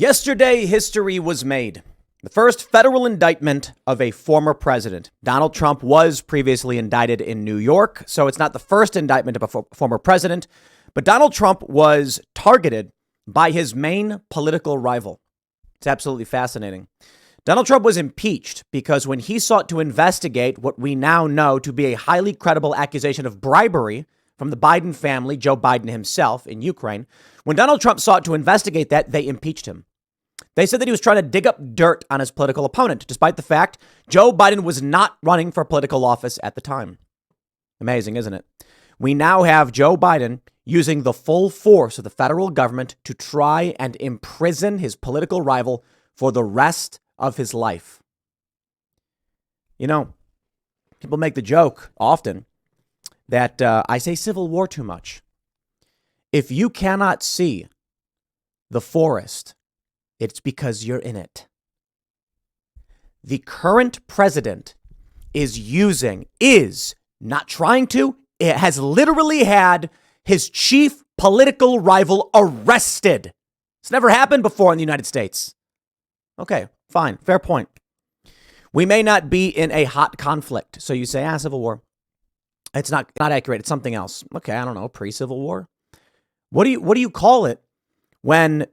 Yesterday, history was made. The first federal indictment of a former president. Donald Trump was previously indicted in New York, so it's not the first indictment of a former president, but Donald Trump was targeted by his main political rival. It's absolutely fascinating. Donald Trump was impeached because when he sought to investigate what we now know to be a highly credible accusation of bribery from the Biden family, Joe Biden himself in Ukraine, when Donald Trump sought to investigate that, they impeached him. They said that he was trying to dig up dirt on his political opponent, despite the fact Joe Biden was not running for political office at the time. Amazing, isn't it? We now have Joe Biden using the full force of the federal government to try and imprison his political rival for the rest of his life. You know, people make the joke often that I say civil war too much. If you cannot see the forest, it's because you're in it. The current president is not trying to, it has literally had his chief political rival arrested. It's never happened before in the United States. Okay, fine, fair point. We may not be in a hot conflict. So you say, civil war. It's not accurate. It's something else. Okay, I don't know, pre-Civil War. What do you call it when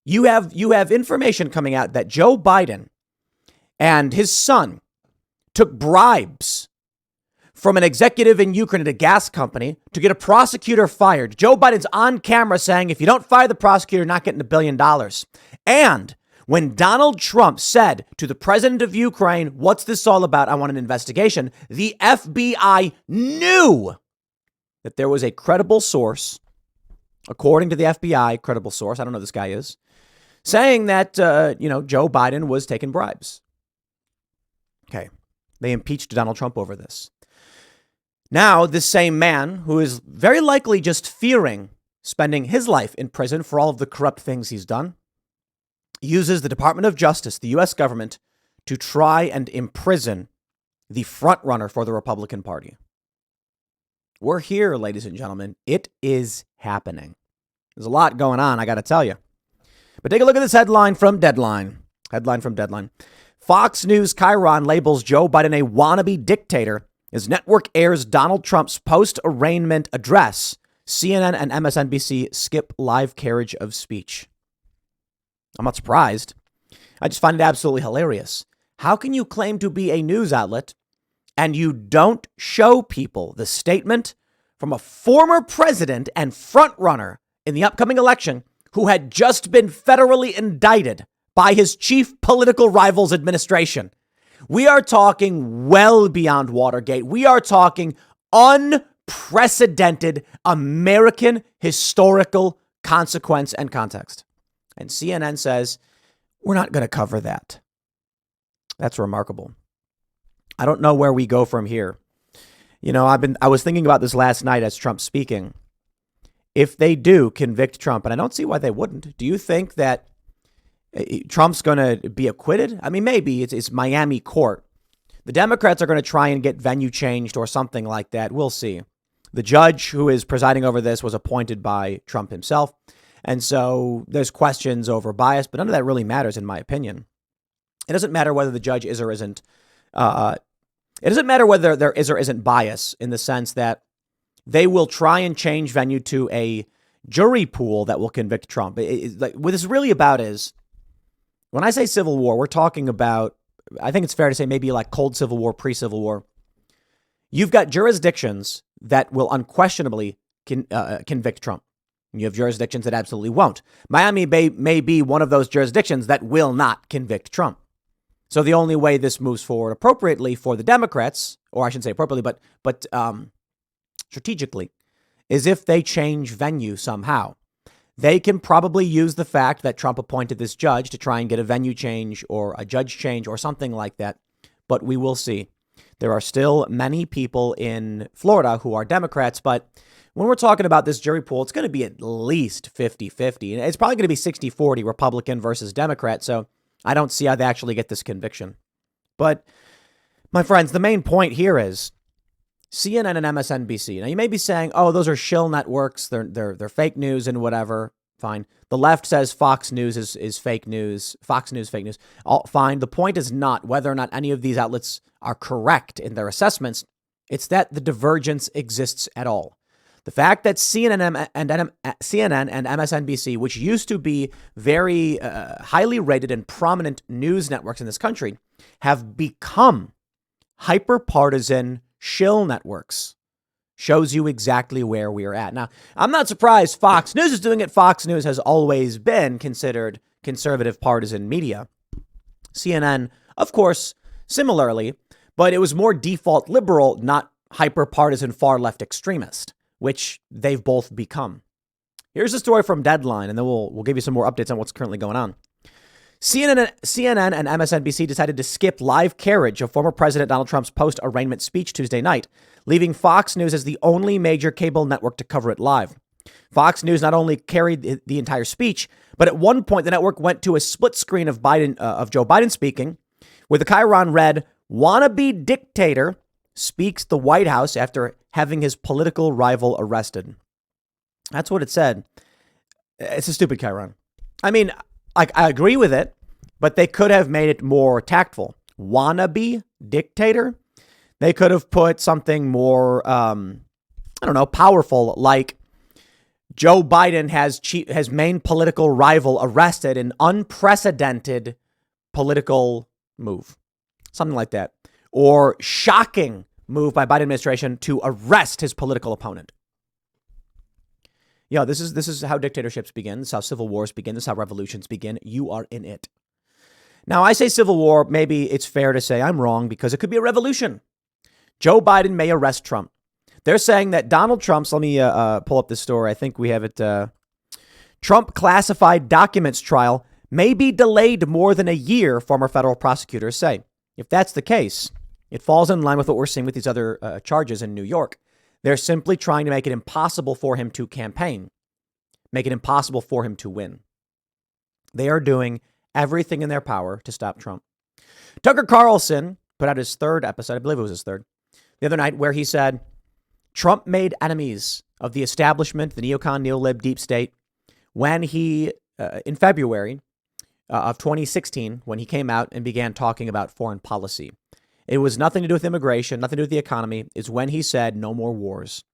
you have information coming out that Joe Biden and his son took bribes from an executive in Ukraine at a gas company to get a prosecutor fired? Joe Biden's on camera saying, if you don't fire the prosecutor, you're not getting $1 billion. And when Donald Trump said to the president of Ukraine, what's this all about? I want an investigation. The FBI knew that there was a credible source, according to the FBI, credible source, I don't know who this guy is, saying that, Joe Biden was taking bribes. Okay. They impeached Donald Trump over this. Now, this same man, who is very likely just fearing spending his life in prison for all of the corrupt things he's done, uses the Department of Justice, the U.S. government, to try and imprison the frontrunner for the Republican Party. We're here, ladies and gentlemen. It is happening. There's a lot going on, I got to tell you. But take a look at this headline from Deadline. Fox News Chiron labels Joe Biden a wannabe dictator as network airs Donald Trump's post-arraignment address. CNN and MSNBC skip live carriage of speech. I'm not surprised. I just find it absolutely hilarious. How can you claim to be a news outlet and you don't show people the statement from a former president and frontrunner in the upcoming election who had just been federally indicted by his chief political rival's administration? We are talking well beyond Watergate. We are talking unprecedented American historical consequence and context. And CNN says, we're not going to cover that. That's remarkable. I don't know where we go from here. You know, I was thinking about this last night as Trump's speaking. If they do convict Trump, and I don't see why they wouldn't, do you think that Trump's going to be acquitted? I mean, maybe it's Miami court. The Democrats are going to try and get venue changed or something like that. We'll see. The judge who is presiding over this was appointed by Trump himself. And so there's questions over bias, but none of that really matters, in my opinion. It doesn't matter whether the judge is or isn't. It doesn't matter whether there is or isn't bias, in the sense that they will try and change venue to a jury pool that will convict Trump. What this is really about is, when I say civil war, we're talking about, I think it's fair to say maybe like cold civil war, pre-civil war. You've got jurisdictions that will unquestionably convict Trump. You have jurisdictions that absolutely won't. Miami may be one of those jurisdictions that will not convict Trump. So the only way this moves forward appropriately for the Democrats, or I shouldn't say appropriately, but strategically, is if they change venue somehow. They can probably use the fact that Trump appointed this judge to try and get a venue change or a judge change or something like that. But we will see. There are still many people in Florida who are Democrats, but when we're talking about this jury pool, it's going to be at least 50-50. And it's probably going to be 60-40 Republican versus Democrat. So I don't see how they actually get this conviction. But my friends, the main point here is CNN and MSNBC. Now, you may be saying, oh, those are shill networks. They're fake news and whatever. Fine. The left says Fox News is fake news. Fox News, fake news. Fine. The point is not whether or not any of these outlets are correct in their assessments. It's that the divergence exists at all. The fact that CNN and MSNBC, which used to be very highly rated and prominent news networks in this country, have become hyper-partisan shill networks, shows you exactly where we are at. Now, I'm not surprised Fox News is doing it. Fox News has always been considered conservative partisan media. CNN, of course, similarly, but it was more default liberal, not hyper-partisan far-left extremist, which they've both become. Here's a story from Deadline, and then we'll give you some more updates on what's currently going on. CNN and MSNBC decided to skip live carriage of former President Donald Trump's post-arraignment speech Tuesday night, leaving Fox News as the only major cable network to cover it live. Fox News not only carried the entire speech, but at one point the network went to a split screen of Joe Biden speaking, where the chyron read, "Wannabe dictator speaks the White House after having his political rival arrested." That's what it said. It's a stupid chyron. I mean, I agree with it, but they could have made it more tactful. Wannabe dictator. They could have put something more, powerful, like Joe Biden has main political rival arrested, an unprecedented political move, something like that, or shocking move by Biden administration to arrest his political opponent. Yeah, this is how dictatorships begin. This is how civil wars begin. This is how revolutions begin. You are in it. Now, I say civil war. Maybe it's fair to say I'm wrong because it could be a revolution. Joe Biden may arrest Trump. They're saying that Donald Trump's, let me pull up this story. I think we have it. Trump classified documents trial may be delayed more than a year, former federal prosecutors say. If that's the case, it falls in line with what we're seeing with these other charges in New York. They're simply trying to make it impossible for him to campaign, make it impossible for him to win. They are doing everything in their power to stop Trump. Tucker Carlson put out his third episode, I believe it was his third, the other night, where he said Trump made enemies of the establishment, the neocon, neolib, deep state, when he, in February of 2016, when he came out and began talking about foreign policy. It was nothing to do with immigration, nothing to do with the economy. It's when he said no more wars.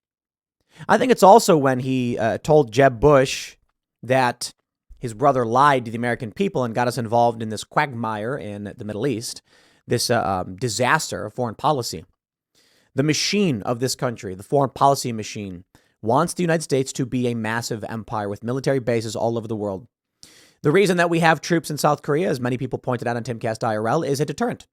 I think it's also when he told Jeb Bush that his brother lied to the American people and got us involved in this quagmire in the Middle East, this disaster of foreign policy. The machine of this country, the foreign policy machine, wants the United States to be a massive empire with military bases all over the world. The reason that we have troops in South Korea, as many people pointed out on Timcast IRL, is a deterrent.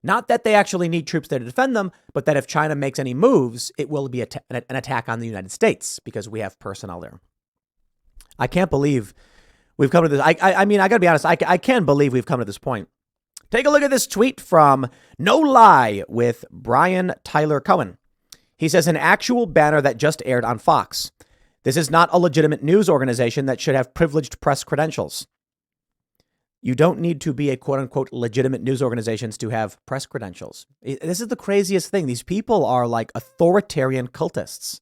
Not that they actually need troops there to defend them, but that if China makes any moves, it will be an attack on the United States because we have personnel there. I can't believe we've come to this. I mean, I got to be honest. I can't believe we've come to this point. Take a look at this tweet from No Lie with Brian Tyler Cohen. He says, an actual banner that just aired on Fox. This is not a legitimate news organization that should have privileged press credentials. You don't need to be a quote unquote legitimate news organizations to have press credentials. This is the craziest thing. These people are like authoritarian cultists.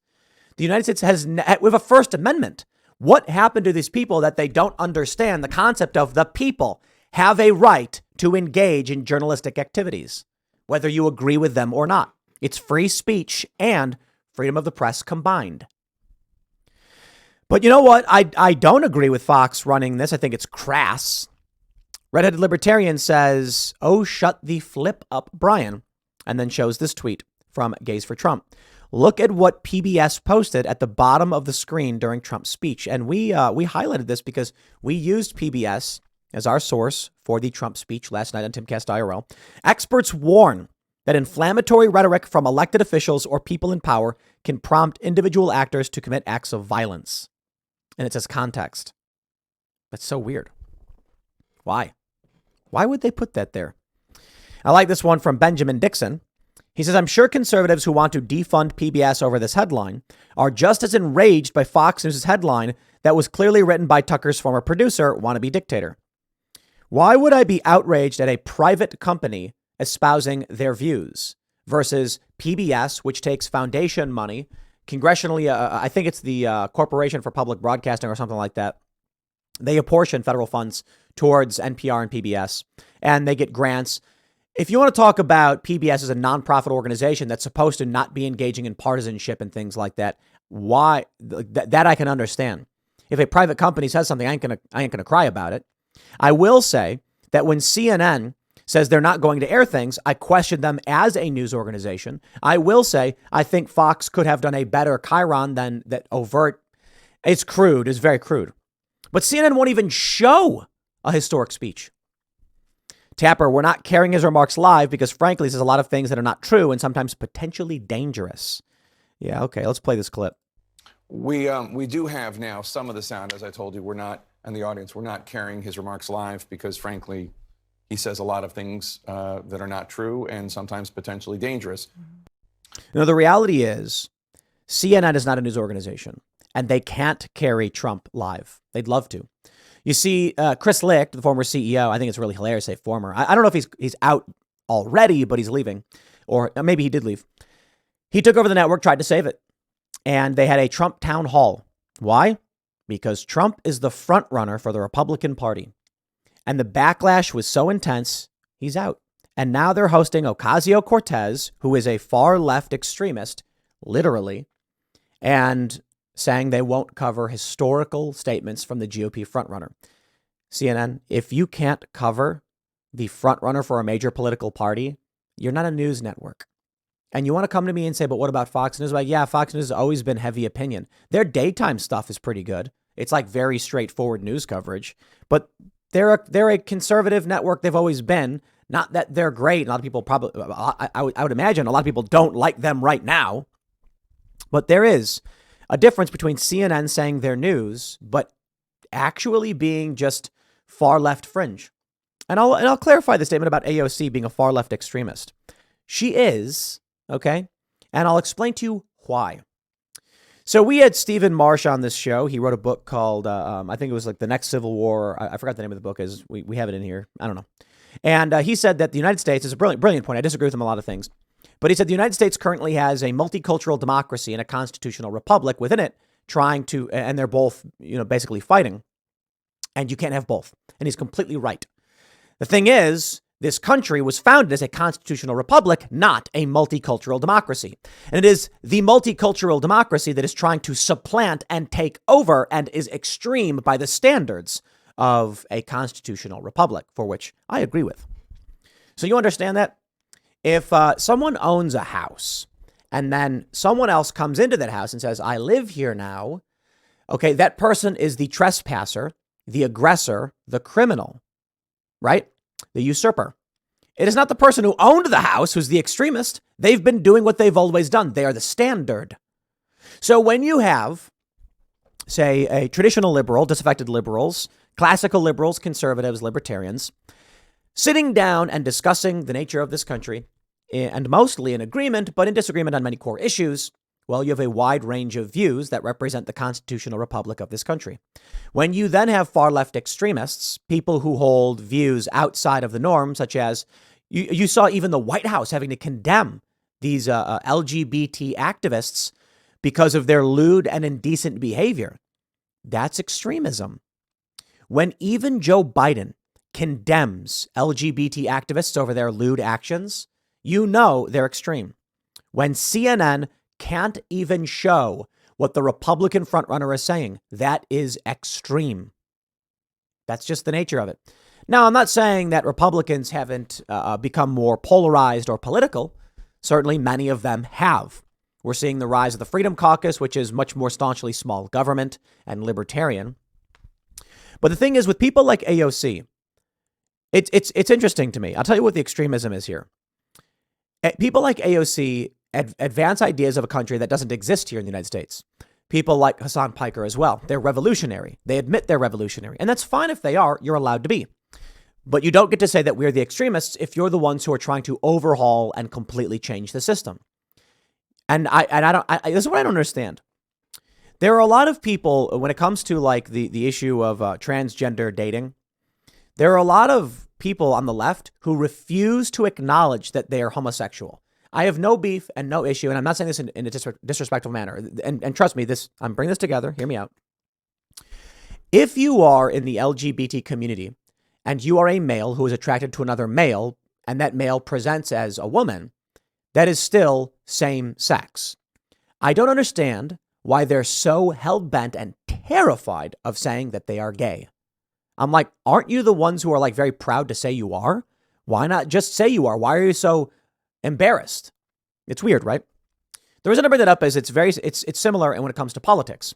The United States we have a First Amendment. What happened to these people that they don't understand the concept of the people have a right to engage in journalistic activities, whether you agree with them or not? It's free speech and freedom of the press combined. But you know what? I don't agree with Fox running this. I think it's crass. Redheaded Libertarian says, oh, shut the flip up, Brian, and then shows this tweet from Gays for Trump. Look at what PBS posted at the bottom of the screen during Trump's speech. And we highlighted this because we used PBS as our source for the Trump speech last night on Timcast IRL. Experts warn that inflammatory rhetoric from elected officials or people in power can prompt individual actors to commit acts of violence. And it says context. That's so weird. Why? Why would they put that there? I like this one from Benjamin Dixon. He says, I'm sure conservatives who want to defund PBS over this headline are just as enraged by Fox News' headline that was clearly written by Tucker's former producer, wannabe dictator. Why would I be outraged at a private company espousing their views versus PBS, which takes foundation money, congressionally, I think it's the Corporation for Public Broadcasting or something like that, They apportion federal funds towards NPR and PBS, and they get grants. If you want to talk about PBS as a nonprofit organization that's supposed to not be engaging in partisanship and things like that, why that I can understand. If a private company says something, I ain't gonna cry about it. I will say that when CNN says they're not going to air things, I question them as a news organization. I will say I think Fox could have done a better chyron than that overt. It's crude. It's very crude. But CNN won't even show a historic speech. Tapper, we're not carrying his remarks live because, frankly, he says a lot of things that are not true and sometimes potentially dangerous. Yeah, okay, let's play this clip. We do have now some of the sound. As I told you, we're not, and the audience, we're not carrying his remarks live because, frankly, he says a lot of things that are not true and sometimes potentially dangerous. You know, the reality is CNN is not a news organization, and they can't carry Trump live. They'd love to. You see, Chris Licht, the former CEO, I think it's really hilarious to say former. I don't know if he's out already, but he's leaving. Or maybe he did leave. He took over the network, tried to save it. And they had a Trump town hall. Why? Because Trump is the front runner for the Republican Party. And the backlash was so intense, he's out. And now they're hosting Ocasio-Cortez, who is a far left extremist, literally, and saying they won't cover historical statements from the GOP frontrunner. CNN, if you can't cover the frontrunner for a major political party, you're not a news network. And you want to come to me and say, but what about Fox News? Like, yeah, Fox News has always been heavy opinion. Their daytime stuff is pretty good. It's like very straightforward news coverage. But they're a conservative network. They've always been. Not that they're great. A lot of people probably, I would imagine a lot of people don't like them right now. But there is a difference between CNN saying their news, but actually being just far left fringe. And I'll clarify the statement about AOC being a far left extremist. She is. Okay. And I'll explain to you why. So we had Stephen Marsh on this show. He wrote a book called, I think it was like The Next Civil War. I forgot the name of the book is. We have it in here. I don't know. And he said that the United States is a brilliant point. I disagree with him on a lot of things. But he said the United States currently has a multicultural democracy and a constitutional republic within it trying to, and they're both, basically fighting. And you can't have both. And he's completely right. The thing is, this country was founded as a constitutional republic, not a multicultural democracy. And it is the multicultural democracy that is trying to supplant and take over and is extreme by the standards of a constitutional republic, for which I agree with. So you understand that? If someone owns a house and then someone else comes into that house and says, I live here now, okay, that person is the trespasser, the aggressor, the criminal, right? The usurper. It is not the person who owned the house who's the extremist. They've been doing what they've always done. They are the standard. So when you have, say, a traditional liberal, disaffected liberals, classical liberals, conservatives, libertarians, sitting down and discussing the nature of this country, and mostly in agreement, but in disagreement on many core issues, well, you have a wide range of views that represent the constitutional republic of this country. When you then have far left extremists, people who hold views outside of the norm, such as you saw even the White House having to condemn these LGBT activists because of their lewd and indecent behavior. That's extremism. When even Joe Biden condemns LGBT activists over their lewd actions, you know they're extreme. When CNN can't even show what the Republican frontrunner is saying, that is extreme. That's just the nature of it. Now, I'm not saying that Republicans haven't become more polarized or political. Certainly, many of them have. We're seeing the rise of the Freedom Caucus, which is much more staunchly small government and libertarian. But the thing is, with people like AOC, it's interesting to me. I'll tell you what the extremism is here. People like AOC advance ideas of a country that doesn't exist here in the United States. People like Hassan Piker as well. They're revolutionary. They admit they're revolutionary. And that's fine if they are. You're allowed to be. But you don't get to say that we're the extremists if you're the ones who are trying to overhaul and completely change the system. And this is what I don't understand. There are a lot of people when it comes to like the issue of transgender dating. There are a lot of people on the left who refuse to acknowledge that they are homosexual. I have no beef and no issue, and I'm not saying this in a disrespectful manner. And trust me, I'm bringing this together. Hear me out. If you are in the LGBT community and you are a male who is attracted to another male and that male presents as a woman, that is still same sex. I don't understand why they're so hell-bent and terrified of saying that they are gay. I'm like, aren't you the ones who are like very proud to say you are? Why not just say you are? Why are you so embarrassed? It's weird, right? The reason I bring that up is it's similar when it comes to politics.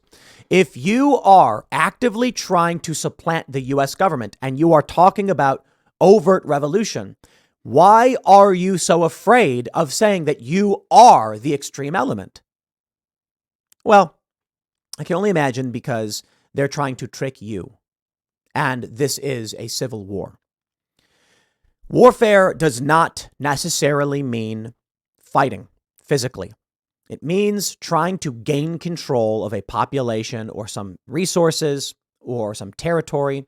If you are actively trying to supplant the US government and you are talking about overt revolution, why are you so afraid of saying that you are the extreme element? Well, I can only imagine because they're trying to trick you. And this is a civil war. Warfare does not necessarily mean fighting physically. It means trying to gain control of a population or some resources or some territory.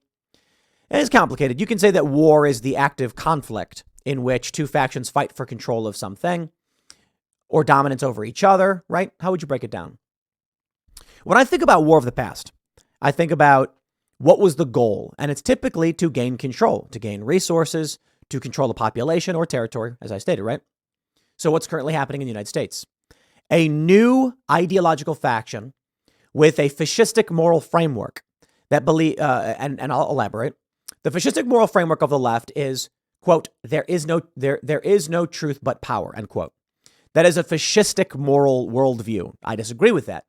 And it's complicated. You can say that war is the active conflict in which two factions fight for control of something or dominance over each other, right? How would you break it down? When I think about war of the past, I think about what was the goal, and it's typically to gain control, to gain resources, to control the population or territory, as I stated, right? So what's currently happening in the United States? A new ideological faction with a fascistic moral framework that and I'll elaborate. The fascistic moral framework of the left is, quote, there is no truth but power, end quote. That is a fascistic moral worldview. I disagree with that.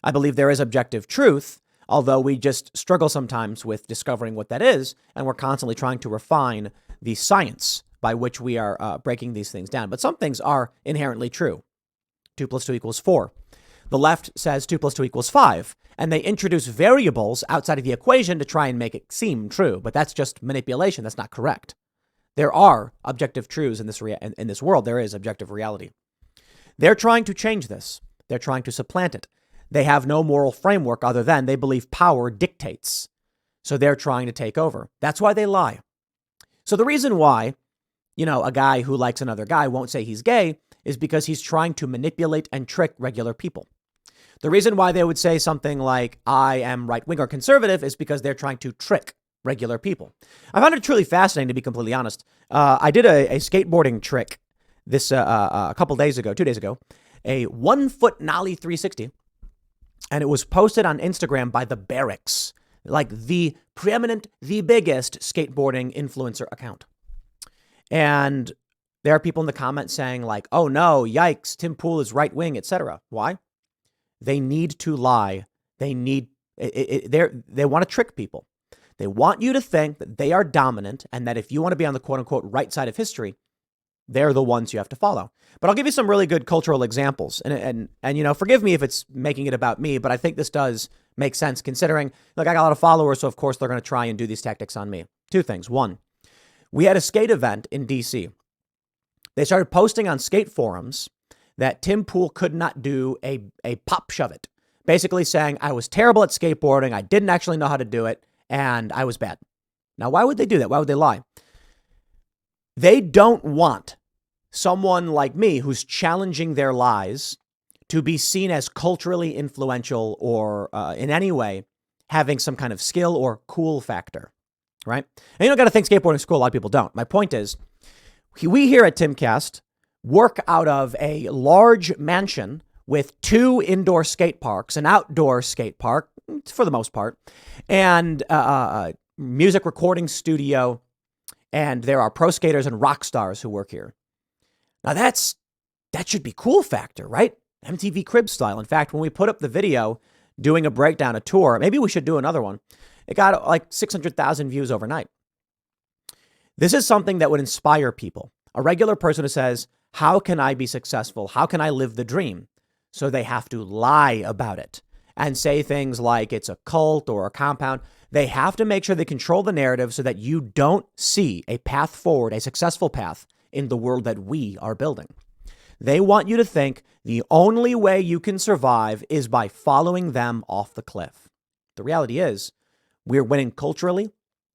I believe there is objective truth, although we just struggle sometimes with discovering what that is, and we're constantly trying to refine the science by which we are breaking these things down. But some things are inherently true. 2 + 2 = 4. The left says 2 + 2 = 5, and they introduce variables outside of the equation to try and make it seem true. But that's just manipulation. That's not correct. There are objective truths in this world. There is objective reality. They're trying to change this. They're trying to supplant it. They have no moral framework other than they believe power dictates. So they're trying to take over. That's why they lie. So the reason why, a guy who likes another guy won't say he's gay is because he's trying to manipulate and trick regular people. The reason why they would say something like, I am right wing or conservative is because they're trying to trick regular people. I found it truly fascinating, to be completely honest. I did a skateboarding trick a couple days ago, 2 days ago, a 1-foot nollie 360. And it was posted on Instagram by the Barracks, like the preeminent, the biggest skateboarding influencer account. And there are people in the comments saying like, oh no, yikes, Tim Pool is right wing, etc. Why? They need to lie. They want to trick people. They want you to think that they are dominant and that if you want to be on the quote unquote right side of history, they're the ones you have to follow. But I'll give you some really good cultural examples. And forgive me if it's making it about me, but I think this does make sense considering, I got a lot of followers, so of course they're going to try and do these tactics on me. Two things. One, we had a skate event in DC. They started posting on skate forums that Tim Pool could not do a pop shove it, basically saying I was terrible at skateboarding. I didn't actually know how to do it, and I was bad. Now, why would they do that? Why would they lie? They don't want someone like me who's challenging their lies to be seen as culturally influential or in any way having some kind of skill or cool factor, right? And you don't got to think skateboarding is cool. A lot of people don't. My point is, we here at Timcast work out of a large mansion with 2 indoor skate parks, an outdoor skate park for the most part, and a music recording studio. And there are pro skaters and rock stars who work here. Now that should be cool factor, right? MTV Cribs style. In fact, when we put up the video doing a breakdown, a tour, maybe we should do another one. It got like 600,000 views overnight. This is something that would inspire people. A regular person who says, how can I be successful? How can I live the dream? So they have to lie about it and say things like it's a cult or a compound. They have to make sure they control the narrative so that you don't see a path forward, a successful path in the world that we are building. They want you to think the only way you can survive is by following them off the cliff. The reality is we're winning culturally,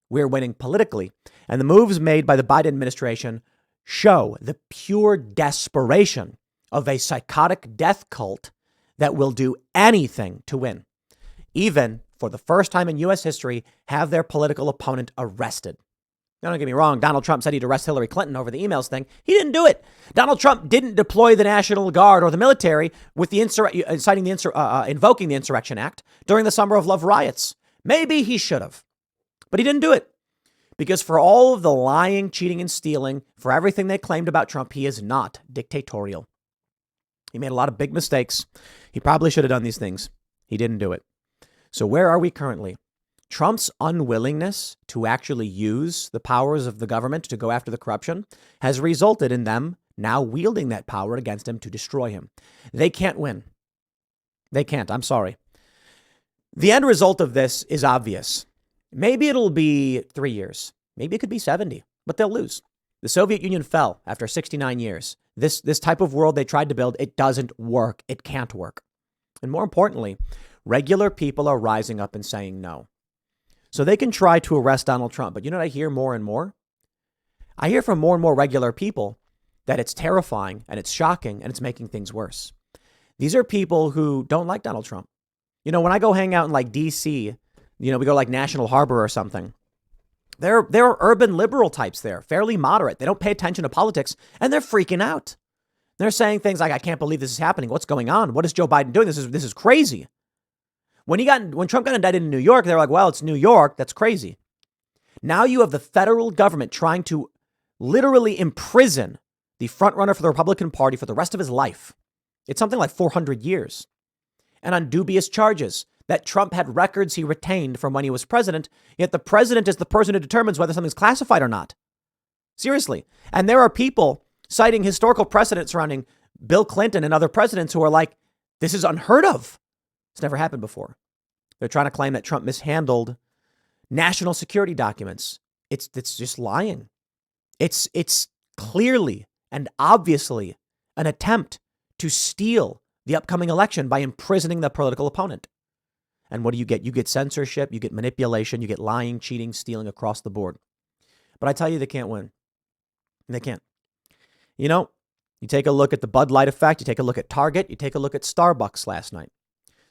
we're winning politically, and the moves made by the Biden administration show the pure desperation of a psychotic death cult that will do anything to win, even for the first time in U.S. history, have their political opponent arrested. Now, don't get me wrong. Donald Trump said he'd arrest Hillary Clinton over the emails thing. He didn't do it. Donald Trump didn't deploy the National Guard or the military with the invoking the Insurrection Act during the Summer of Love riots. Maybe he should have, but he didn't do it because for all of the lying, cheating, and stealing, for everything they claimed about Trump, he is not dictatorial. He made a lot of big mistakes. He probably should have done these things. He didn't do it. So where are we currently? Trump's unwillingness to actually use the powers of the government to go after the corruption has resulted in them now wielding that power against him to destroy him. They can't win. They can't. I'm sorry. The end result of this is obvious. Maybe it'll be 3 years. Maybe it could be 70, but they'll lose. The Soviet Union fell after 69 years. This type of world they tried to build, it doesn't work. It can't work. And more importantly, regular people are rising up and saying no. So they can try to arrest Donald Trump. But you know what I hear more and more? I hear from more and more regular people that it's terrifying and it's shocking and it's making things worse. These are people who don't like Donald Trump. You know, when I go hang out in like D.C., we go like National Harbor or something. There are urban liberal types there, fairly moderate. They don't pay attention to politics and they're freaking out. They're saying things like, I can't believe this is happening. What's going on? What is Joe Biden doing? This is crazy. When Trump got indicted in New York, they were like, well, it's New York. That's crazy. Now you have the federal government trying to literally imprison the frontrunner for the Republican Party for the rest of his life. It's something like 400 years. And on dubious charges that Trump had records he retained from when he was president, yet the president is the person who determines whether something's classified or not. Seriously. And there are people citing historical precedent surrounding Bill Clinton and other presidents who are like, this is unheard of. It's never happened before. They're trying to claim that Trump mishandled national security documents. It's just lying. It's clearly and obviously an attempt to steal the upcoming election by imprisoning the political opponent. And what do you get? You get censorship, you get manipulation, you get lying, cheating, stealing across the board. But I tell you, they can't win. They can't. You know, you take a look at the Bud Light effect, you take a look at Target, you take a look at Starbucks last night.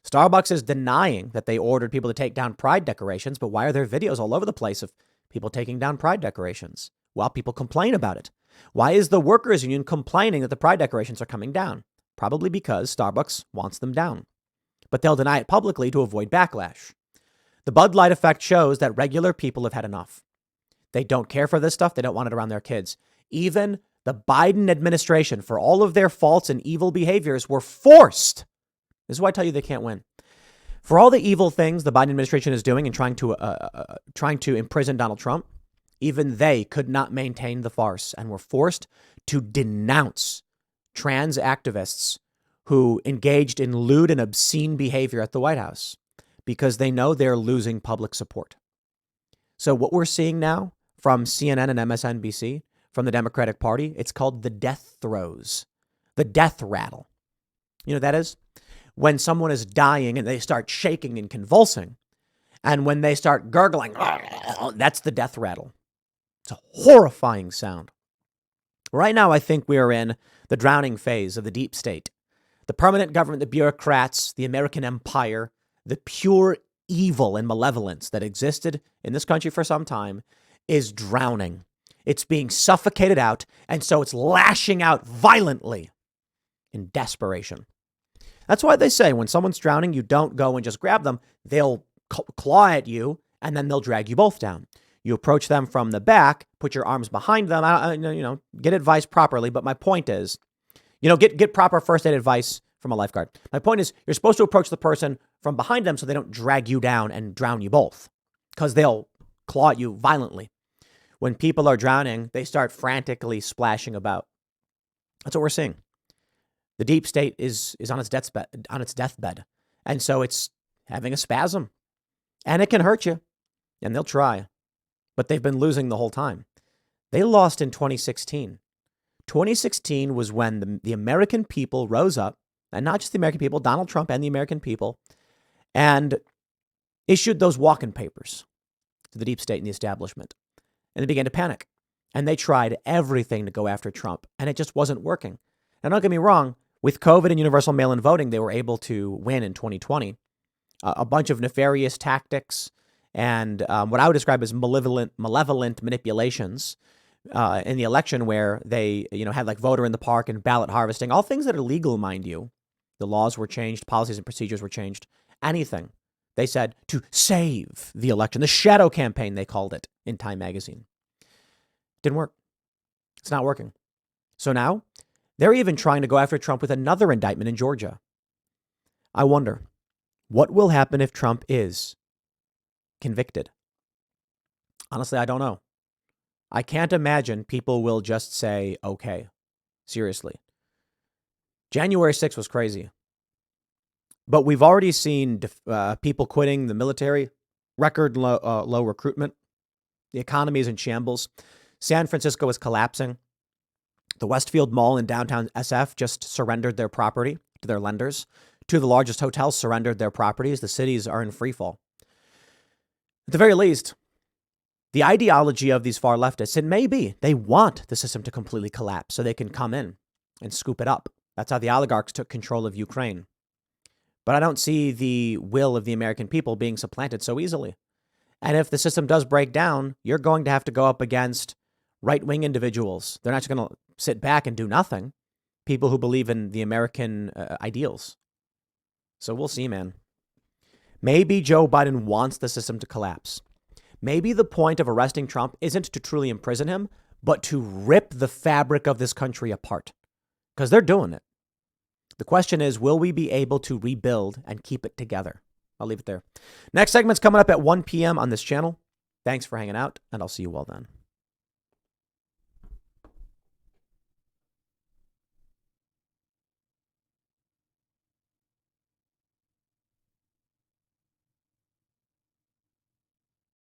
Starbucks is denying that they ordered people to take down pride decorations, but why are there videos all over the place of people taking down pride decorations while people complain about it? Why is the workers' union complaining that the pride decorations are coming down? Probably because Starbucks wants them down. But they'll deny it publicly to avoid backlash. The Bud Light effect shows that regular people have had enough. They don't care for this stuff. They don't want it around their kids. Even the Biden administration, for all of their faults and evil behaviors, were forced. This is why I tell you they can't win. For all the evil things the Biden administration is doing and trying to imprison Donald Trump, even they could not maintain the farce and were forced to denounce trans activists who engaged in lewd and obscene behavior at the White House because they know they're losing public support. So what we're seeing now from CNN and MSNBC, from the Democratic Party, it's called the death throes, the death rattle. You know what that is? When someone is dying and they start shaking and convulsing, and when they start gurgling, that's the death rattle. It's a horrifying sound. Right now, I think we are in the drowning phase of the deep state. The permanent government, the bureaucrats, the American empire, the pure evil and malevolence that existed in this country for some time is drowning. It's being suffocated out, and so it's lashing out violently in desperation. That's why they say when someone's drowning, you don't go and just grab them. They'll claw at you, and then they'll drag you both down. You approach them from the back, put your arms behind them, get advice properly. But my point is, get proper first aid advice from a lifeguard. My point is, you're supposed to approach the person from behind them so they don't drag you down and drown you both, because they'll claw at you violently. When people are drowning, they start frantically splashing about. That's what we're seeing. The deep state is on its deathbed. And so it's having a spasm. And it can hurt you. And they'll try. But they've been losing the whole time. They lost in 2016. 2016 was when the American people rose up, and not just the American people, Donald Trump and the American people, and issued those walking papers to the deep state and the establishment. And they began to panic. And they tried everything to go after Trump. And it just wasn't working. Now, don't get me wrong. With COVID and universal mail-in voting, they were able to win in 2020. a bunch of nefarious tactics and what I would describe as malevolent manipulations in the election, where they, had like voter in the park and ballot harvesting, all things that are legal, mind you. The laws were changed, policies and procedures were changed, anything. They said to save the election. The shadow campaign, they called it in Time magazine. Didn't work. It's not working. So now they're even trying to go after Trump with another indictment in Georgia. I wonder, what will happen if Trump is convicted? Honestly, I don't know. I can't imagine people will just say, okay, seriously. January 6th was crazy. But we've already seen people quitting the military, record low recruitment. The economy is in shambles. San Francisco is collapsing. The Westfield Mall in downtown SF just surrendered their property to their lenders. Two of the largest hotels surrendered their properties. The cities are in free fall. At the very least, the ideology of these far leftists, it may be they want the system to completely collapse so they can come in and scoop it up. That's how the oligarchs took control of Ukraine. But I don't see the will of the American people being supplanted so easily. And if the system does break down, you're going to have to go up against right-wing individuals. They're not just going to sit back and do nothing. People who believe in the American ideals. So we'll see, man. Maybe Joe Biden wants the system to collapse. Maybe the point of arresting Trump isn't to truly imprison him, but to rip the fabric of this country apart. Because they're doing it. The question is, will we be able to rebuild and keep it together? I'll leave it there. Next segment's coming up at 1 p.m. on this channel. Thanks for hanging out, and I'll see you all then.